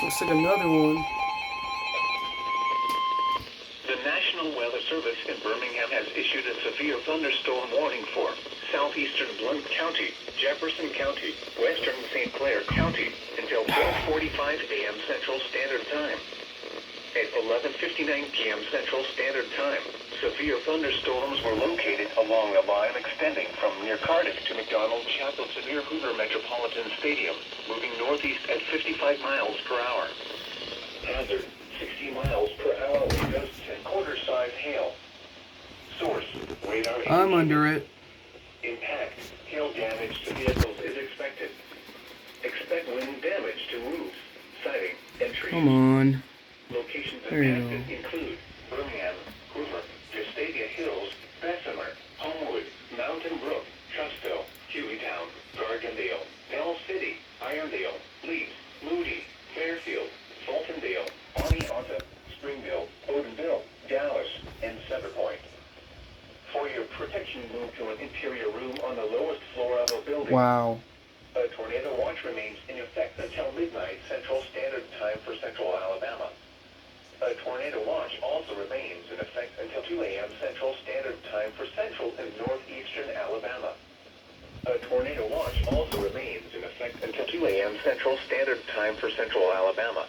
Looks like another one. The National Weather Service in Birmingham has issued a severe thunderstorm warning for southeastern Blount County, Jefferson County, western St. Clair County until 12:45 a.m. Central Standard Time. At 11:59 p.m. Central Standard Time, severe thunderstorms were located along a line extending from near Cardiff to McDonald Chapel to near Hoover Metropolitan Stadium, moving northeast at 55 miles per hour. Hazard, 60 miles per hour wind gusts and quarter-size hail. Source, radar. I'm under it. Impact, hail damage to vehicles is expected. Expect wind damage to roofs, siding, and trees. Come on. Locations There you impacted include Birmingham, Hoover, Vestavia Hills, Bessemer, Homewood, Mountain Brook, Trustville, Hueytown, Gardendale, Bell City, Irondale, Leeds, Moody, Fairfield, Fultondale, Oneonta, Springville, Odenville, Dallas, and Centerpoint. For your protection, move to an interior room on the lowest floor of a building. Wow. A tornado watch remains in effect until midnight Central Standard Time for Central Alabama. A tornado watch also remains in effect until 2 a.m. Central Standard Time for central and northeastern Alabama. A tornado watch also remains in effect until 2 a.m. Central Standard Time for central Alabama.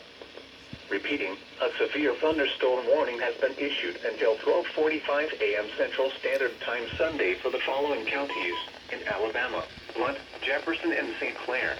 Repeating, a severe thunderstorm warning has been issued until 12:45 a.m. Central Standard Time Sunday for the following counties in Alabama: Blount, Jefferson, and St. Clair.